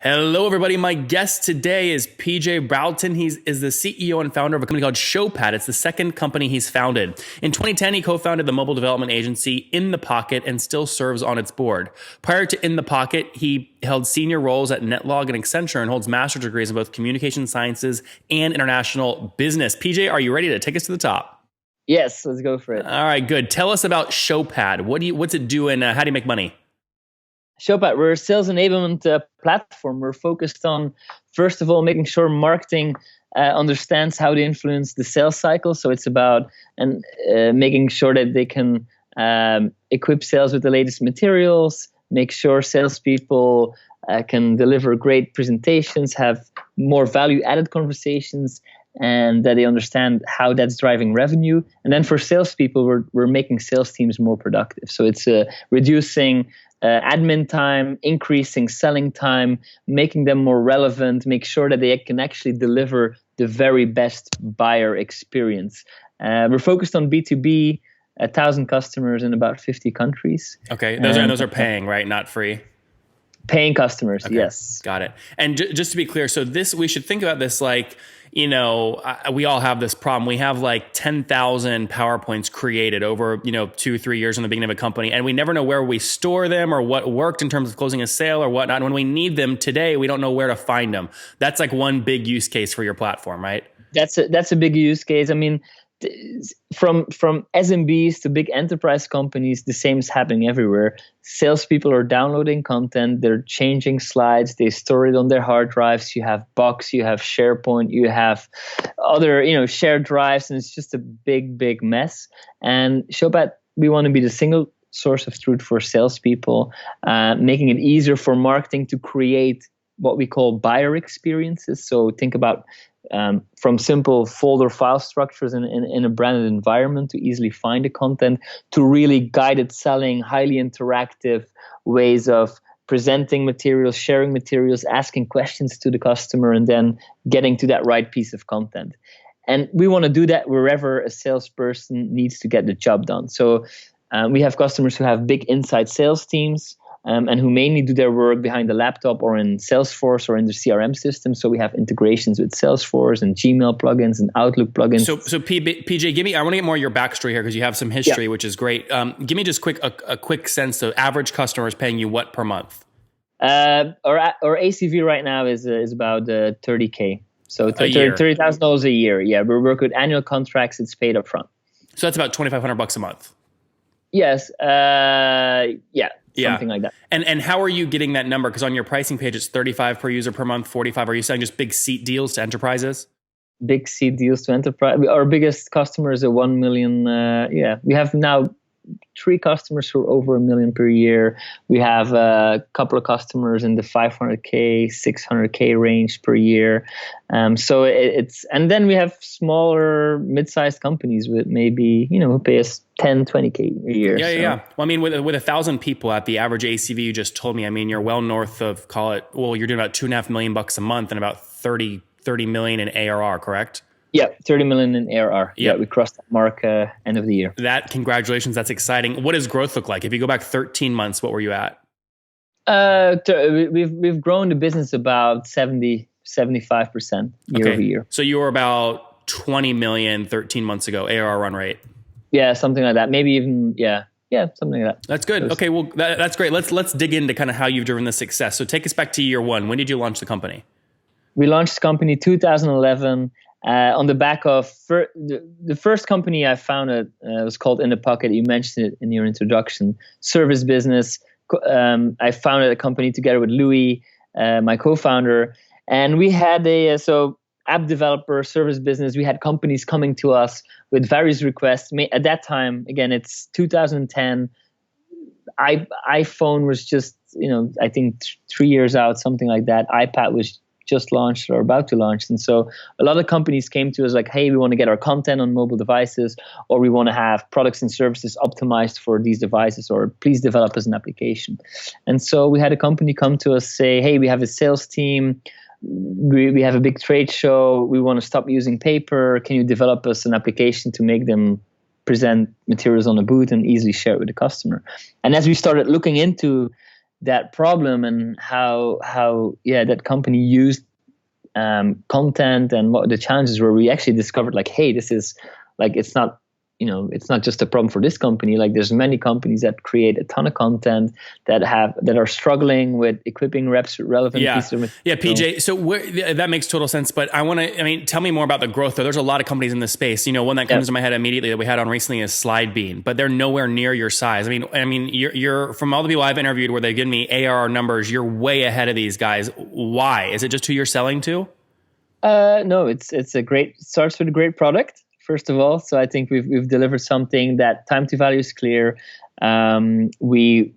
Hello, everybody. My guest today is PJ Brownton. He is the CEO and founder of a company called Showpad. It's the second company he's founded. In 2010, he co-founded the mobile development agency In the Pocket and still serves on its board. Prior to In the Pocket, he held senior roles at Netlog and Accenture and holds master's degrees in both communication sciences and international business. PJ, are you ready to take us to the top? Yes, let's go for it. All right, good. Tell us about Showpad. What's it do and how do you make money? Showpad, we're a sales enablement platform. We're focused on, first of all, making sure marketing understands how to influence the sales cycle. So it's about making sure that they can equip sales with the latest materials, make sure salespeople can deliver great presentations, have more value-added conversations, and that they understand how that's driving revenue. And then for salespeople, we're making sales teams more productive. So it's reducing admin time, increasing selling time, making them more relevant, make sure that they can actually deliver the very best buyer experience. We're focused on B2B, 1,000 customers in about 50 countries. Okay, those are paying, right? Not free. Paying customers, okay. Yes. Got it. And just to be clear, so we should think about this like, we all have this problem. We have like 10,000 PowerPoints created over, 2-3 years in the beginning of a company, and we never know where we store them or what worked in terms of closing a sale or whatnot. When we need them today, we don't know where to find them. That's like one big use case for your platform, right? That's a big use case. I mean, from SMBs to big enterprise companies, the same is happening everywhere. Salespeople are downloading content, they're changing slides, they store it on their hard drives. You have Box, you have SharePoint, you have other, shared drives, and it's just a big mess. And Showpad, we want to be the single source of truth for salespeople, making it easier for marketing to create what we call buyer experiences. So think about from simple folder file structures in a branded environment to easily find the content, to really guided selling, highly interactive ways of presenting materials, sharing materials, asking questions to the customer, and then getting to that right piece of content. And we want to do that wherever a salesperson needs to get the job done. So we have customers who have big inside sales teams, and who mainly do their work behind the laptop or in Salesforce or in the CRM system. So we have integrations with Salesforce and Gmail plugins and Outlook plugins. So PJ, I want to get more of your backstory here because you have some history, which is great. Give me just a quick sense of average customers paying you what per month? Our ACV right now is about $30K. So $30,000 a year. Yeah, we work with annual contracts. It's paid up front. So that's about $2,500 a month. Yes. Something like that. And how are you getting that number? Because on your pricing page, it's 35 per user per month, 45. Are you selling just big seat deals to enterprises? Big seat deals to enterprise. Our biggest customer is a 1 million. We have now 3 customers who are over $1 million per year. We have a couple of customers in the 500K, 600K range per year. So it's, and then we have smaller, mid-sized companies with maybe, who pay us 10, 20K a year. Yeah. Well, I mean, with 1,000 people at the average ACV you just told me, I mean, you're well north of, you're doing about $2.5 million a month and about 30 million in ARR, correct? Yeah, 30 million in ARR. Yeah, we crossed that mark end of the year. Congratulations. That's exciting. What does growth look like? If you go back 13 months, what were you at? We've grown the business about 75% year over year. So you were about 20 million 13 months ago, ARR run rate. Yeah, something like that. Maybe even, something like that. That's good. Okay, well, that's great. Let's dig into kind of how you've driven the success. So take us back to year one. When did you launch the company? We launched the company 2011. On the back of the first company I founded was called In the Pocket. You mentioned it in your introduction. Service business. I founded a company together with Louis, my co-founder, and we had app developer, service business. We had companies coming to us with various requests. At that time, again, it's 2010. iPhone was just I think 3 years out, something like that. iPad was just launched or about to launch. And so a lot of companies came to us like, hey, we want to get our content on mobile devices, or we want to have products and services optimized for these devices, or please develop us an application. And so we had a company come to us, say, hey, we have a sales team. We have a big trade show. We want to stop using paper. Can you develop us an application to make them present materials on a booth and easily share it with the customer? And as we started looking into that problem and how that company used content and what the challenges were, we actually discovered like, hey, this is like, it's not just a problem for this company. Like there's many companies that create a ton of content that are struggling with equipping reps with relevant pieces of material. Yeah, PJ. So that makes total sense. But tell me more about the growth though. There's a lot of companies in this space. One that comes to my head immediately that we had on recently is Slidebean, but they're nowhere near your size. You're from all the people I've interviewed where they've given me ARR numbers, you're way ahead of these guys. Why? Is it just who you're selling to? No, it starts with a great product. First of all, so I think we've delivered something that time to value is clear. We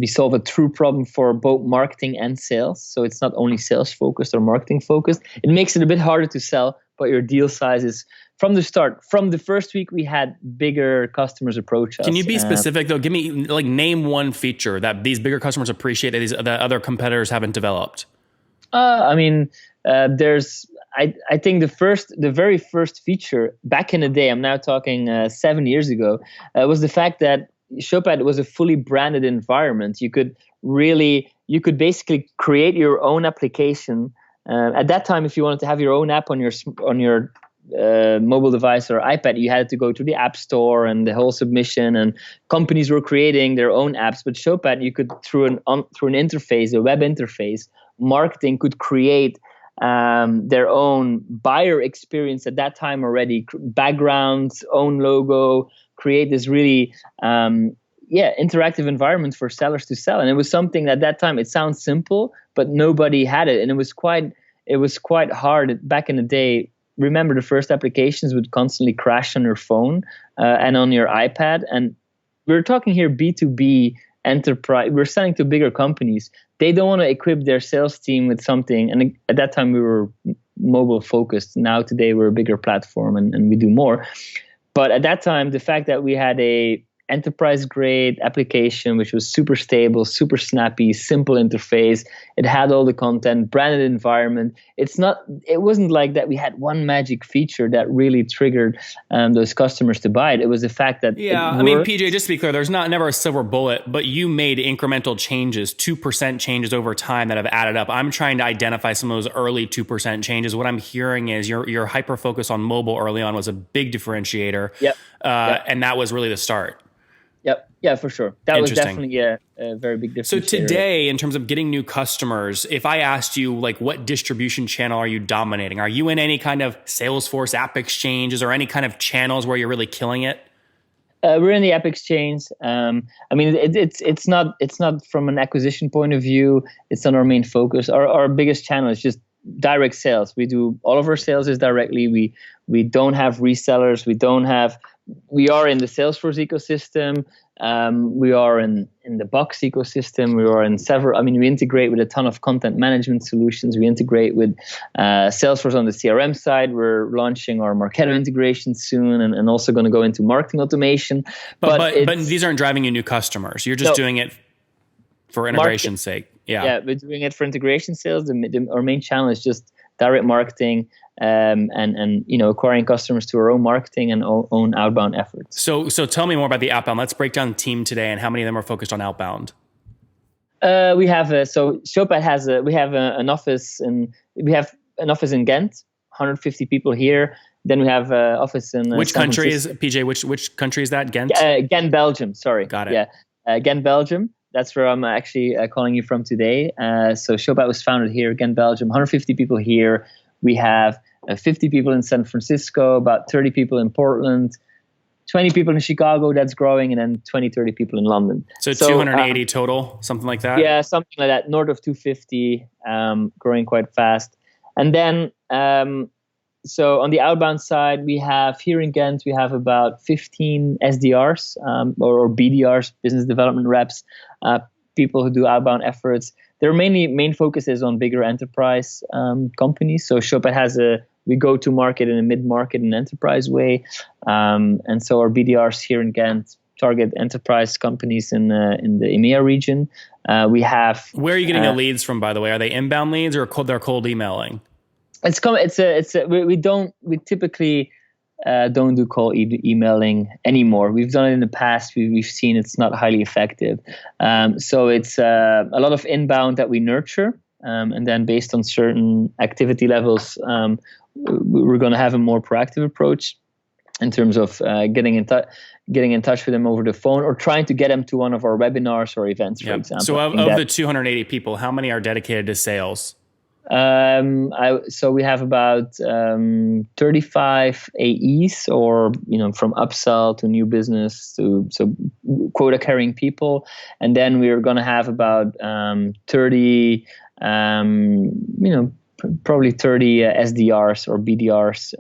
solve a true problem for both marketing and sales. So it's not only sales focused or marketing focused. It makes it a bit harder to sell, but your deal size is from the start. From the first week, we had bigger customers approach us. Can you be specific though? Give me name one feature that these bigger customers appreciate that other competitors haven't developed. There's. I think the very first feature back in the day, I'm now talking 7 years ago, was the fact that Showpad was a fully branded environment. You could basically create your own application. At that time, if you wanted to have your own app on your mobile device or iPad, you had to go to the App Store and the whole submission. And companies were creating their own apps, but Showpad, you could through an interface, a web interface, marketing could create their own buyer experience at that time already, backgrounds, own logo, create this really interactive environment for sellers to sell. And it was something at that time, it sounds simple, but nobody had it. And it was quite hard back in the day. Remember, the first applications would constantly crash on your phone and on your iPad. And we're talking here B2B enterprise. We're selling to bigger companies. They don't want to equip their sales team with something. And at that time, we were mobile focused. Now, today, we're a bigger platform and we do more. But at that time, the fact that we had a enterprise grade application, which was super stable, super snappy, simple interface. It had all the content, branded environment. It wasn't like that we had one magic feature that really triggered those customers to buy it. It was the fact that PJ, just to be clear, there's never a silver bullet, but you made incremental changes, 2% changes over time that have added up. I'm trying to identify some of those early 2% changes. What I'm hearing is your hyper focus on mobile early on was a big differentiator. Yep. And that was really the start. Yep. Yeah, for sure. That was definitely a very big difference. So today, in terms of getting new customers, if I asked you, what distribution channel are you dominating? Are you in any kind of Salesforce app exchanges or any kind of channels where you're really killing it? We're in the app exchange. It's not from an acquisition point of view. It's not our main focus. Our biggest channel is just direct sales. We do all of our sales is directly. We don't have resellers. We are in the Salesforce ecosystem. We are in the Box ecosystem. We are in several. We integrate with a ton of content management solutions. We integrate with Salesforce on the CRM side. We're launching our Marketo integration soon, and also going to go into marketing automation. But these aren't driving you new customers. You're just doing it for integration's sake. Yeah, we're doing it for integration sales. Our main channel is just direct marketing. And acquiring customers to our own marketing and own outbound efforts. So tell me more about the outbound. Let's break down the team today and how many of them are focused on outbound. Showpad has an office in Ghent, 150 people here. Then we have an office in which country is PJ? Which country is that? Ghent. Ghent, Belgium. Sorry. Got it. Yeah, Ghent, Belgium. That's where I'm actually calling you from today. So Showpad was founded here, Ghent, Belgium. 150 people here. We have 50 people in San Francisco, about 30 people in Portland, 20 people in Chicago, that's growing, and then 20, 30 people in London. So 280 total, something like that? Yeah, something like that, north of 250, growing quite fast. And then, so on the outbound side, we have here in Ghent, we have about 15 SDRs or BDRs, business development reps, people who do outbound efforts. Their main focus is on bigger enterprise companies. So Showpad we go to market in a mid-market and enterprise way. And so our BDRs here in Ghent target enterprise companies in the EMEA region. Where are you getting the leads from, by the way? Are they inbound leads or they're cold emailing? We typically don't do cold emailing anymore. We've done it in the past. We've seen it's not highly effective. So it's a lot of inbound that we nurture. And then based on certain activity levels, we're going to have a more proactive approach in terms of getting in touch with them over the phone or trying to get them to one of our webinars or events, for example. So of the 280 people, how many are dedicated to sales? So we have about 35 AEs, or from upsell to new business to quota carrying people, and then we're going to have about 30 probably 30 SDRs or BDRs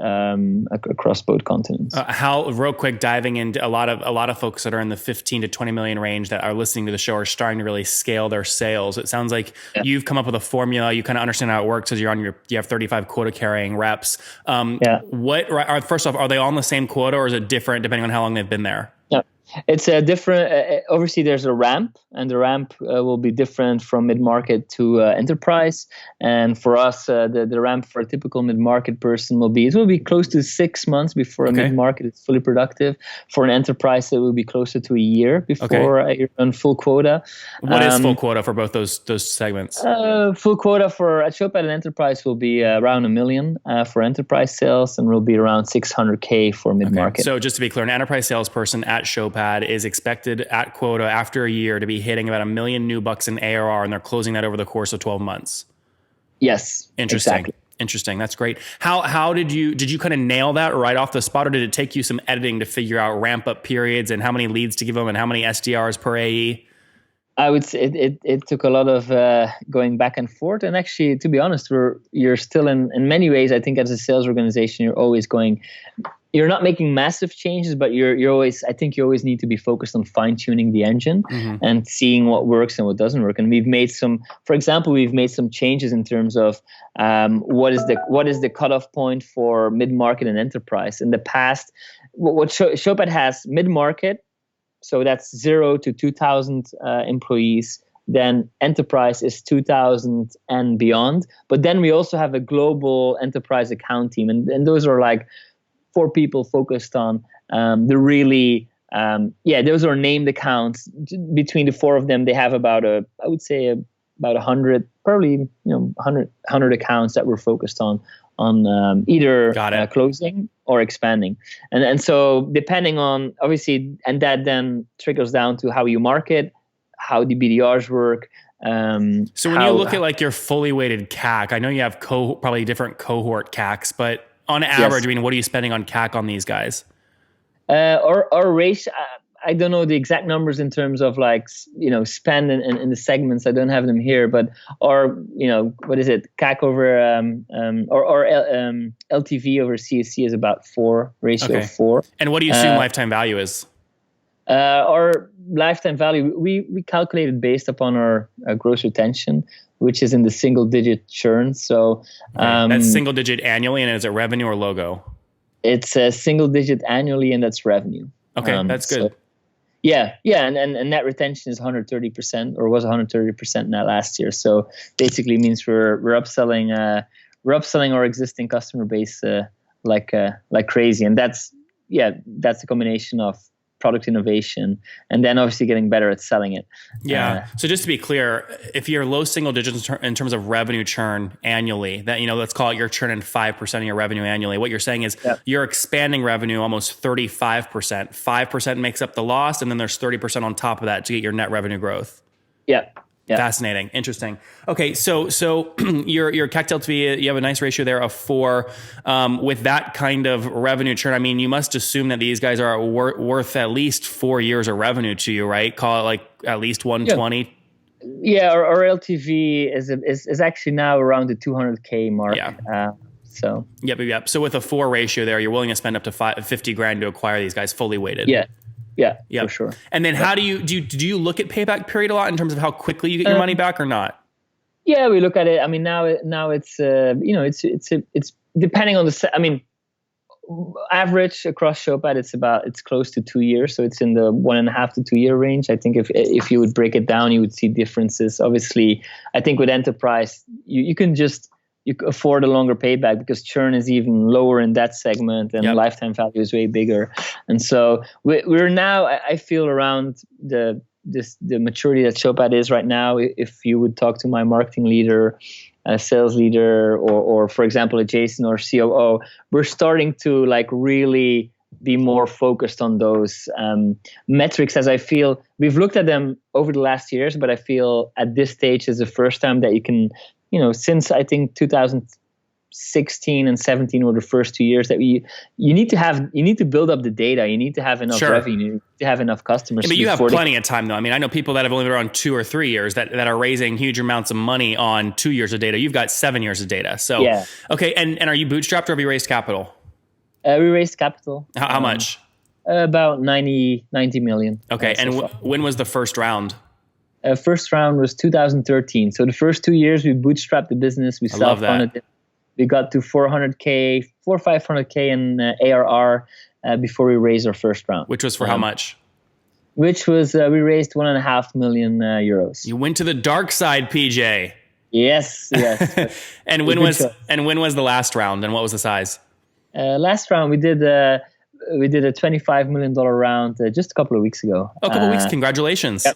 across both continents. Real quick, diving into a lot of folks that are in the 15 to 20 million range that are listening to the show are starting to really scale their sales. It sounds like you've come up with a formula. You kind of understand how it works because you have 35 quota carrying reps. First off, are they all on the same quota, or is it different depending on how long they've been there? It's a different. Obviously, there's a ramp, and the ramp will be different from mid-market to enterprise. And for us, the ramp for a typical mid-market person will be close to 6 months before a mid-market is fully productive. For an enterprise, it will be closer to a year before you're on full quota. What is full quota for both those segments? Full quota for at Showpad and enterprise will be around $1 million for enterprise sales, and will be around $600K for mid-market. Okay. So just to be clear, an enterprise salesperson at Showpad is expected at quota after a year to be hitting about $1 million new bucks in ARR, and they're closing that over the course of 12 months. Yes. Interesting. Exactly. Interesting. That's great. How did you kind of nail that right off the spot, or did it take you some editing to figure out ramp up periods and how many leads to give them and how many SDRs per AE? I would say it took a lot of going back and forth. And actually, to be honest, you're still in many ways, I think as a sales organization, you're not making massive changes, but you always need to be focused on fine tuning the engine and seeing what works and what doesn't work. And we've made some changes in terms of what is the cutoff point for mid-market and enterprise. In the past, what Showpad has mid-market, so that's 0 to 2,000 employees. Then enterprise is 2,000 and beyond. But then we also have a global enterprise account team, and those are like 4 people focused on those are named accounts. Between the 4 of them, they have about 100, probably 100 accounts that we're focused on either closing or expanding. And so depending on, obviously, and that then trickles down to how you market, how the BDRs work. So when you look at like your fully weighted CAC, I know you have probably different cohort CACs, but on average, what are you spending on CAC on these guys? Our ratio, I don't know the exact numbers in terms of spend in the segments. I don't have them here, but what is it? CAC over LTV over CAC is about 4, ratio of 4. And what do you assume lifetime value is? Our lifetime value, we calculated based upon our gross retention, which is in the single-digit churn. So that's single-digit annually, and is it revenue or logo? It's a single-digit annually, and that's revenue. Okay, that's good. So, and net retention is 130%, or was 130% net last year. So basically means we're upselling our existing customer base like crazy, and that's a combination of product innovation, and then obviously getting better at selling it. So just to be clear, if you're low single digits in terms of revenue churn annually, that, let's call it you're churning 5% of your revenue annually. What you're saying is you're expanding revenue almost 35%. 5% makes up the loss, and then there's 30% on top of that to get your net revenue growth. Yeah. Fascinating. Interesting. Okay. So your CAC to LTV, you have a nice ratio there of 4. With that kind of revenue churn, I mean, you must assume that these guys are worth at least 4 years of revenue to you, right? Call it like at least 120. Yeah. Our LTV is actually now around the 200K mark. Yeah. So. Yep. So with a 4 ratio there, you're willing to spend up to $50,000 to acquire these guys fully weighted. Yeah, for sure. And then how do you look at payback period a lot in terms of how quickly you get your money back or not? Yeah, we look at it. I mean, now it's it's depending on average across Showpad, it's close to 2 years. So it's in the 1.5 to 2 year range. I think if you would break it down, you would see differences. Obviously, I think with enterprise, you can just you could afford a longer payback because churn is even lower in that segment and lifetime value is way bigger. And so we're now, I feel, around the maturity that Showpad is right now. If you would talk to my marketing leader, sales leader, or for example, a Jason or COO, we're starting to like really be more focused on those metrics, as I feel we've looked at them over the last years, but I feel at this stage is the first time that you can, since I think 2016 and 17 were the first 2 years that you need to build up the data. You need to have enough revenue, you need to have enough customers. But you have plenty of time though. I mean, I know people that have only been around 2 or 3 years that are raising huge amounts of money on 2 years of data. You've got 7 years of data. So, okay. And are you bootstrapped or have you raised capital? We raised capital. How much? About 90 million. Okay. And when was the first round? First round was 2013. So the first 2 years we bootstrapped the business. We self-funded it. We got to 500K in ARR before we raised our first round. Which was for how much? Which was, we raised 1.5 million euros. You went to the dark side, PJ. Yes. And when was the last round and what was the size? Last round we did a $25 million round just a couple of weeks ago. Oh, a couple of weeks. Congratulations.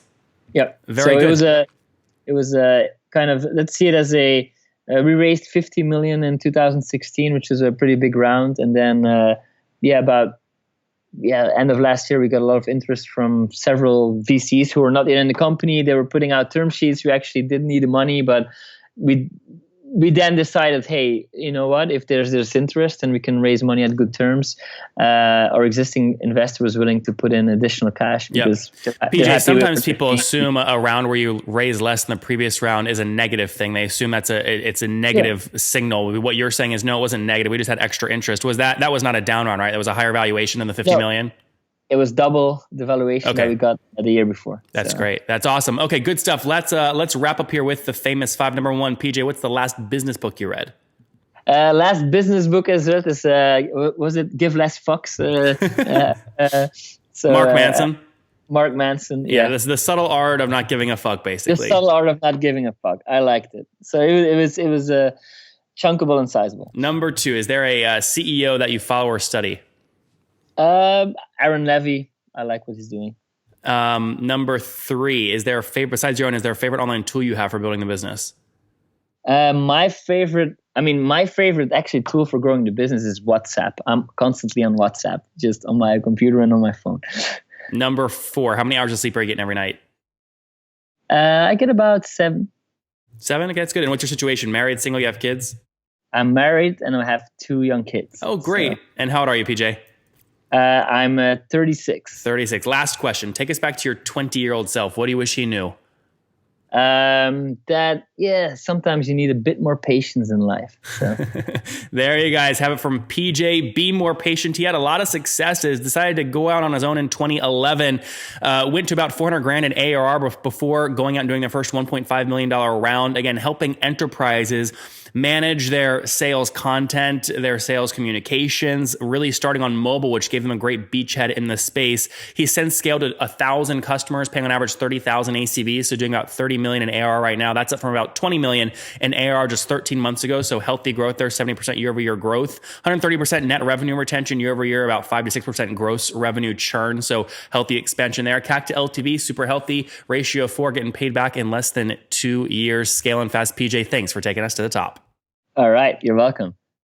Yep. Very good. It was a kind of, let's see it as we raised 50 million in 2016, which is a pretty big round. And then, end of last year, we got a lot of interest from several VCs who were not yet in the company. They were putting out term sheets. We actually didn't need the money, but we then decided, hey, you know what? If there's this interest and we can raise money at good terms, our existing investor was willing to put in additional cash. Because PJ, sometimes people assume a round where you raise less than the previous round is a negative thing. They assume it's a negative signal. What you're saying is, no, it wasn't negative. We just had extra interest. That was not a down round, right? That was a higher valuation than the 50 million? It was double the valuation that we got the year before. That's great. That's awesome. Okay, good stuff. Let's wrap up here with the famous 5. Number 1, PJ, what's the last business book you read? Last business book I read is was it Give Less Fucks? Mark Manson. Mark Manson. Yeah, this is the subtle art of not giving a fuck, basically. The subtle art of not giving a fuck. I liked it. So it was chunkable and sizable. Number 2, is there a CEO that you follow or study? Aaron Levy. I like what he's doing. Number 3, is there a favorite, besides your own, is there a favorite online tool you have for building the business? My favorite actually tool for growing the business is WhatsApp. I'm constantly on WhatsApp, just on my computer and on my phone. Number 4, how many hours of sleep are you getting every night? I get about 7. 7? Okay, that's good. And what's your situation? Married, single, you have kids? I'm married and I have 2 young kids. Oh, great. So. And how old are you, PJ? I'm 36. 36. Last question. Take us back to your 20-year-old self. What do you wish he knew? Sometimes you need a bit more patience in life. So. There you guys have it from PJ. Be more patient. He had a lot of successes, decided to go out on his own in 2011, went to about 400 grand in ARR before going out and doing their first $1.5 million round. Again, helping enterprises manage their sales content, their sales communications, really starting on mobile, which gave them a great beachhead in the space. He's since scaled to 1,000 customers, paying on average 30,000 ACV, so doing about 30 million in ARR right now. That's up from about 20 million in ARR just 13 months ago. So healthy growth there, 70% year-over-year growth, 130% net revenue retention year-over-year, about 5 to 6% gross revenue churn. So healthy expansion there. CAC to LTV, super healthy. Ratio of 4, getting paid back in less than 2 years. Scaling fast. PJ, thanks for taking us to the top. All right. You're welcome.